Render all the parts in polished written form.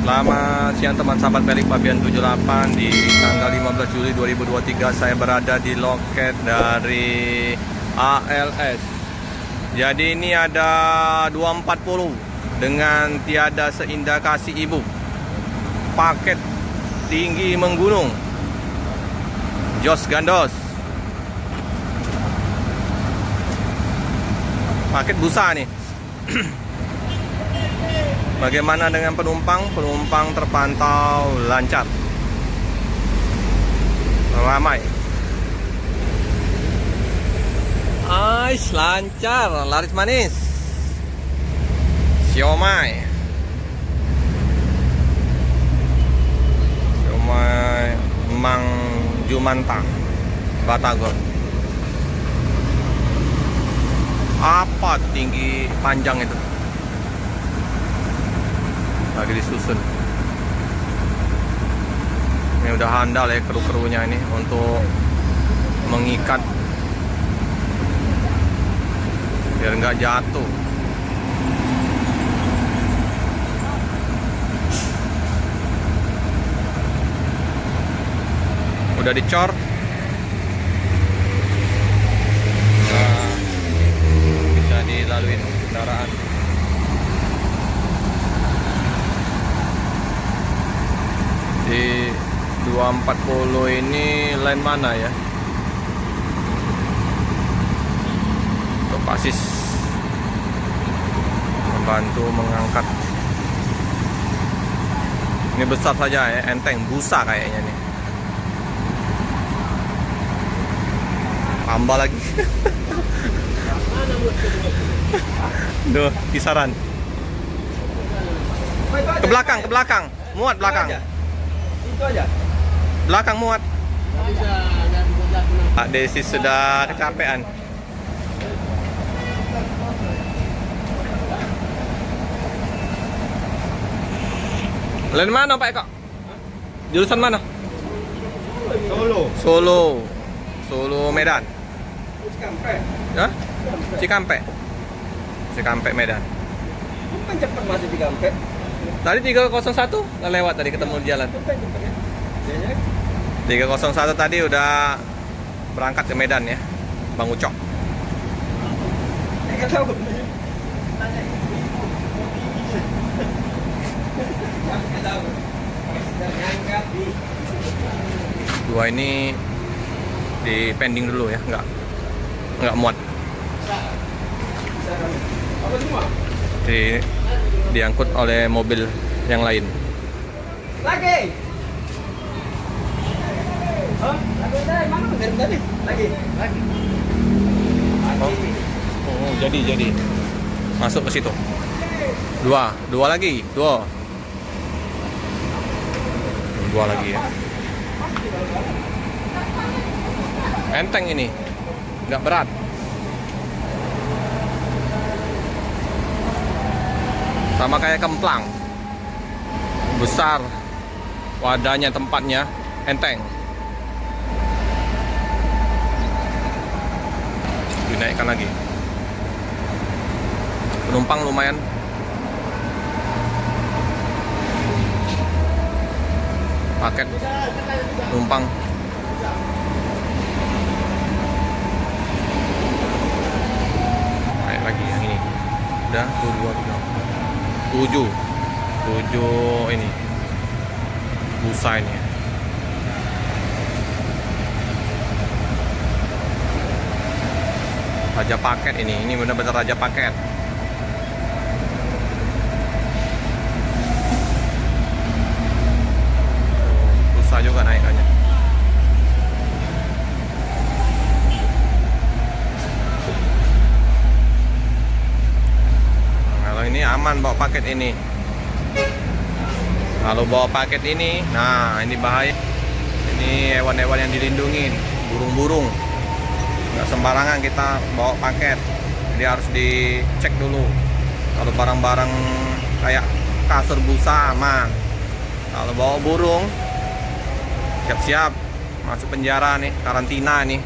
Selamat siang teman sahabat Pelik Pabian 78. Di tanggal 15 Juli 2023 saya berada di loket dari ALS. Jadi ini ada 240 dengan tiada seindah kasih ibu. Paket tinggi menggunung. Jos Gandos. Paket busa nih. Bagaimana dengan penumpang? Penumpang terpantau lancar, ramai. Ais, lancar, laris manis. Siomay. Siomay Mang Jumanta, Batagor. Apa tinggi panjang itu? Lagi disusun. Ini udah handal ya kru-krunya ini untuk mengikat biar nggak jatuh. Udah dicor. Nah, bisa dilalui kendaraan. Di 240 ini line mana ya? Untuk pasis membantu mengangkat. Ini besar saja ya, enteng, busa kayaknya nih. Tambah lagi. Duh, kisaran. Ke belakang, muat belakang. Itu aja. Belakang muat. Pak Desi sudah kecapean. Lain mana Pak Eko? Jurusan mana? Solo Medan. Cikampek. Hah? Cikampek Medan. Bukan cepat masih Cikampek. Tadi 301 udah lewat tadi, ketemu di jalan. 301 tadi udah berangkat ke Medan ya, Bang Ucok. Dua ini di pending dulu ya, nggak muat. Diangkut oleh mobil yang lain. Lagi. Oh, mana tadi? Lagi. Oh, jadi masuk ke situ. Dua lagi ya. Enteng ini, nggak berat. Sama kayak kemplang, besar wadahnya, tempatnya enteng. Dinaikkan lagi. Penumpang lumayan. Paket penumpang. Naik lagi yang ini. Udah 7 ini busa ini. Raja paket ini benar-benar raja paket. Busa juga naikannya. Kalau ini aman bawa paket ini. Kalau bawa paket ini, nah ini bahaya. Ini hewan-hewan yang dilindungin, burung-burung. Nggak sembarangan kita bawa paket, jadi harus dicek dulu. Kalau barang-barang kayak kasur, busa aman. Kalau bawa burung, siap-siap masuk penjara nih, karantina nih.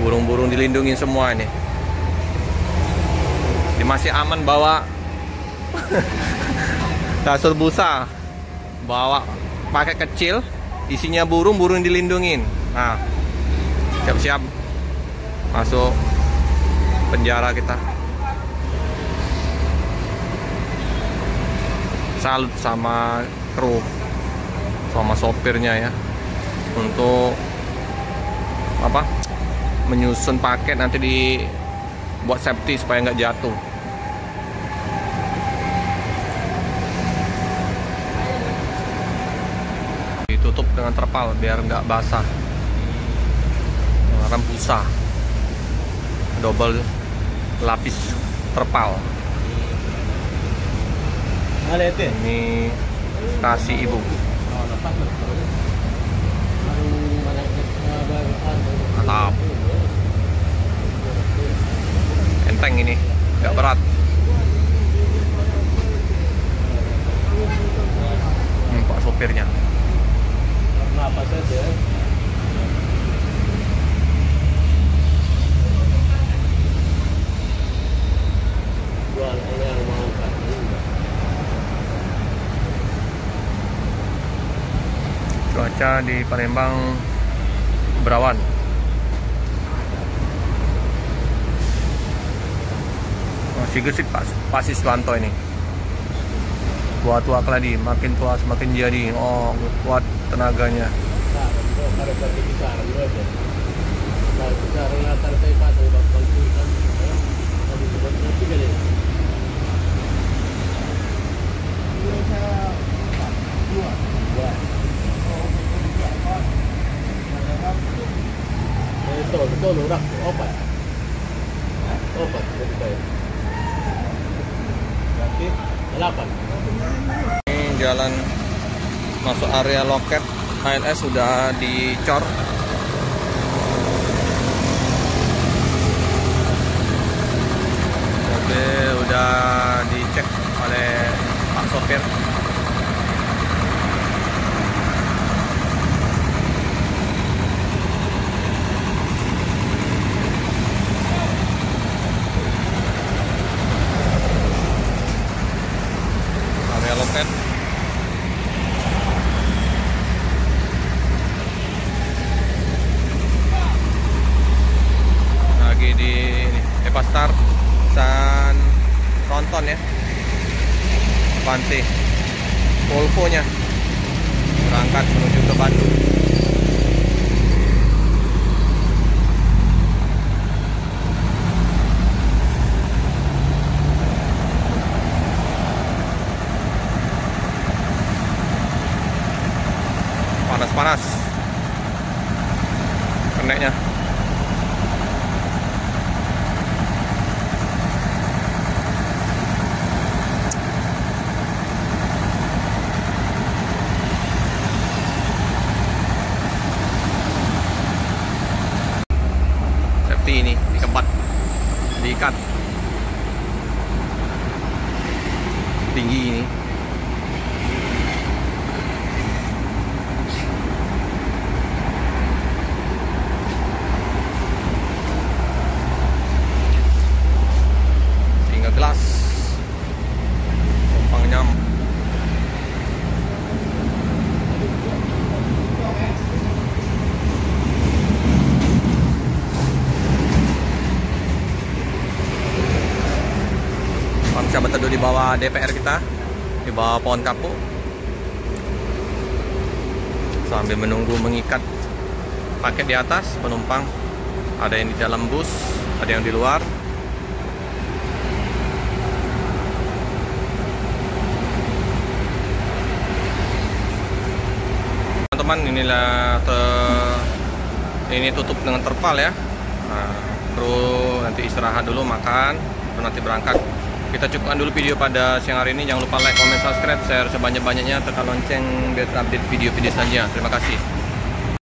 Burung-burung dilindungi semua nih. Jadi masih aman bawa Kasur busa, bawa pakai kecil, isinya burung dilindungin. Nah, siap-siap masuk penjara kita. Salut sama kru, sama sopirnya ya, untuk apa? Menyusun paket nanti dibuat safety supaya nggak jatuh. Ditutup dengan terpal biar nggak basah. Rem busa, double lapis terpal. Ini kasih ibu. Mantap. Enteng ini, nggak berat. Ini Pak sopirnya. Apa saja? Jual oleh yang mau kan. Cuaca di Palembang berawan. Masih gesit Pak Siswanto ini. Tua-tua keladi, makin tua semakin jadi. Oh, kuat tenaganya. Betul, udah obat. Obat betul. Berarti 8. Ini jalan masuk area loket HLS sudah dicor. Mobil udah dicek oleh Pak sopir. Area loket. Lagi di Epastar dan Tronton ya, Panti Volvo-nya berangkat menuju ke Bandung. Panas-panas keneknya. Ini dikebat, diikat tinggi ini. Sehingga gelas numpang nyam. Sahabat teduh di bawah DPR kita, di bawah pohon kapuk, sambil menunggu mengikat paket di atas penumpang. Ada yang di dalam bus, ada yang di luar. Teman-teman, inilah ini tutup dengan terpal ya. Nah, perlu nanti istirahat dulu, makan, baru nanti berangkat. Kita cukupkan dulu video pada siang hari ini. Jangan lupa like, comment, subscribe, share sebanyak-banyaknya, tekan lonceng biar update video-video selanjutnya. Terima kasih.